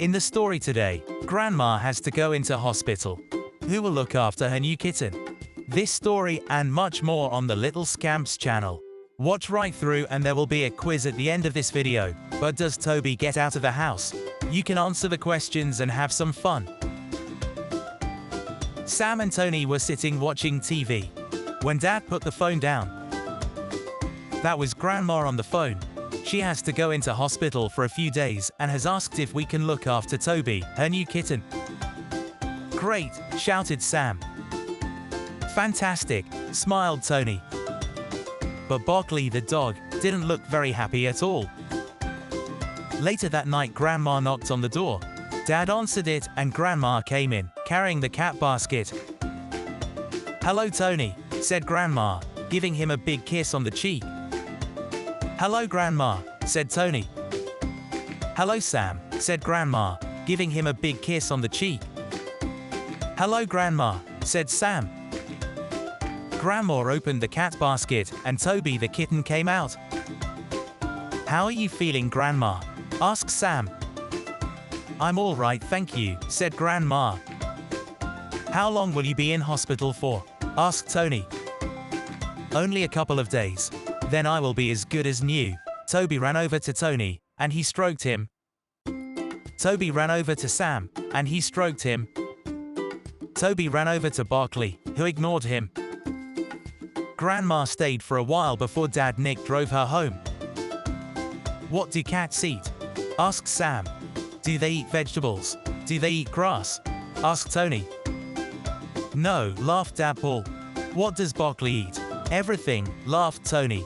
In the story today, Grandma has to go into hospital. Who will look after her new kitten? This story and much more on the Little Scamps channel. Watch right through and there will be a quiz at the end of this video. But does Toby get out of the house? You can answer the questions and have some fun. Sam and Tony were sitting watching TV when Dad put the phone down. That was Grandma on the phone. She has to go into hospital for a few days and has asked if we can look after Toby, her new kitten. Great, shouted Sam. Fantastic, smiled Tony. But Barclay the dog didn't look very happy at all. Later that night, Grandma knocked on the door. Dad answered it and Grandma came in, carrying the cat basket. "Hello, Tony," said Grandma, giving him a big kiss on the cheek. "Hello, Grandma," said Tony. "Hello, Sam," said Grandma, giving him a big kiss on the cheek. "Hello, Grandma," said Sam. Grandma opened the cat basket and Toby the kitten came out. "How are you feeling, Grandma?" asked Sam. "I'm all right, thank you," said Grandma. "How long will you be in hospital for?" asked Tony. "Only a couple of days. Then I will be as good as new." Toby ran over to Tony, and he stroked him. Toby ran over to Sam, and he stroked him. Toby ran over to Barclay, who ignored him. Grandma stayed for a while before Dad Nick drove her home. "What do cats eat?" asked Sam. "Do they eat vegetables? Do they eat grass?" asked Tony. "No," laughed Dad Paul. "What does Barclay eat?" "Everything," laughed Tony.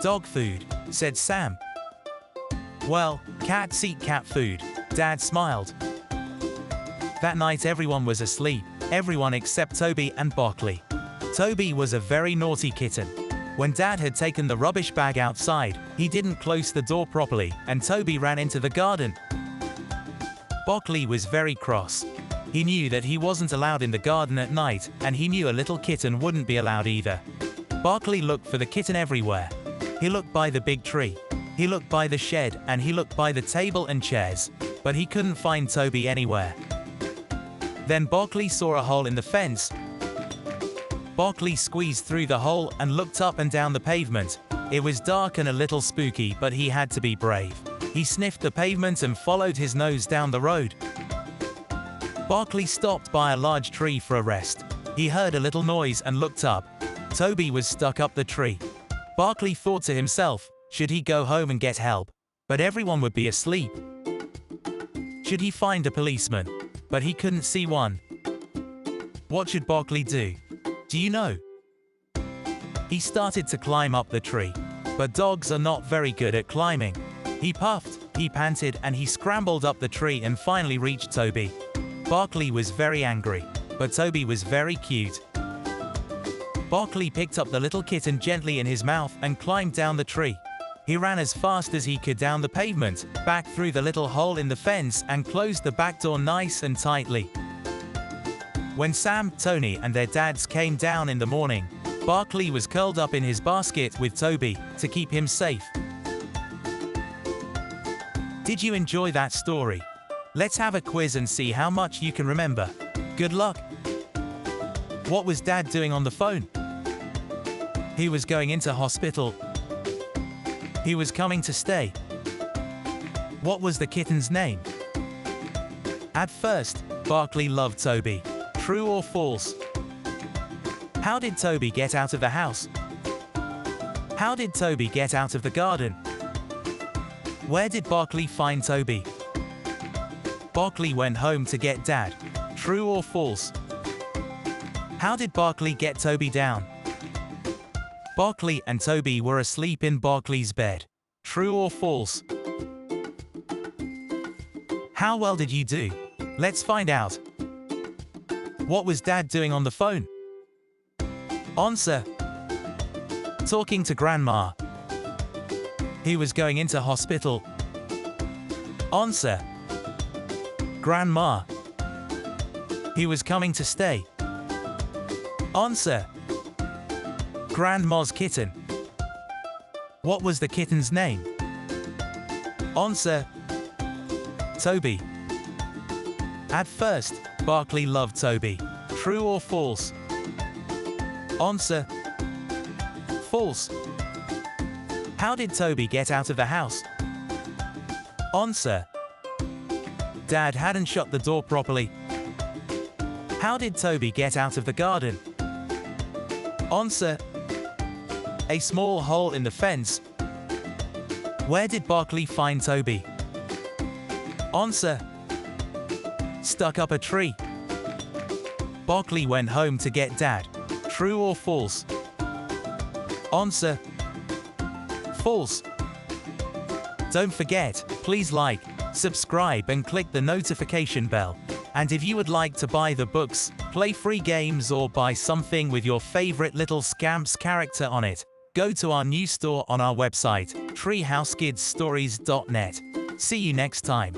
"Dog food," said Sam. "Well, cats eat cat food," Dad smiled. That night everyone was asleep, everyone except Toby and Barclay. Toby was a very naughty kitten. When Dad had taken the rubbish bag outside, he didn't close the door properly, and Toby ran into the garden. Barclay was very cross. He knew that he wasn't allowed in the garden at night, and he knew a little kitten wouldn't be allowed either. Barclay looked for the kitten everywhere. He looked by the big tree. He looked by the shed, and he looked by the table and chairs, but he couldn't find Toby anywhere. Then Barclay saw a hole in the fence. Barclay squeezed through the hole and looked up and down the pavement. It was dark and a little spooky, but he had to be brave. He sniffed the pavement and followed his nose down the road. Barclay stopped by a large tree for a rest. He heard a little noise and looked up. Toby was stuck up the tree. Barclay thought to himself, should he go home and get help? But everyone would be asleep. Should he find a policeman? But he couldn't see one. What should Barclay do? Do you know? He started to climb up the tree. But dogs are not very good at climbing. He puffed, he panted, and he scrambled up the tree and finally reached Toby. Barclay was very angry, but Toby was very cute. Barclay picked up the little kitten gently in his mouth and climbed down the tree. He ran as fast as he could down the pavement, back through the little hole in the fence and closed the back door nice and tightly. When Sam, Tony, and their dads came down in the morning, Barclay was curled up in his basket with Toby to keep him safe. Did you enjoy that story? Let's have a quiz and see how much you can remember. Good luck! What was Dad doing on the phone? He was going into hospital. He was coming to stay. What was the kitten's name? At first, Barclay loved Toby. True or false? How did Toby get out of the house? How did Toby get out of the garden? Where did Barclay find Toby? Barclay went home to get Dad. True or false? How did Barclay get Toby down? Barclay and Toby were asleep in Barclay's bed. True or false? How well did you do? Let's find out. What was Dad doing on the phone? Answer. Talking to Grandma. He was going into hospital. Answer. Grandma. He was coming to stay. Answer. Grandma's kitten. What was the kitten's name? Answer. Toby. At first, Barclay loved Toby. True or false? Answer: false. How did Toby get out of the house? Answer: Dad hadn't shut the door properly. How did Toby get out of the garden? Answer: a small hole in the fence. Where did Barclay find Toby? Answer: stuck up a tree. Barclay went home to get Dad. True or false? Answer: false. Don't forget, please like, subscribe and click the notification bell. And if you would like to buy the books, play free games or buy something with your favorite little Scamps character on it, go to our new store on our website, treehouseskidstories.net. See you next time.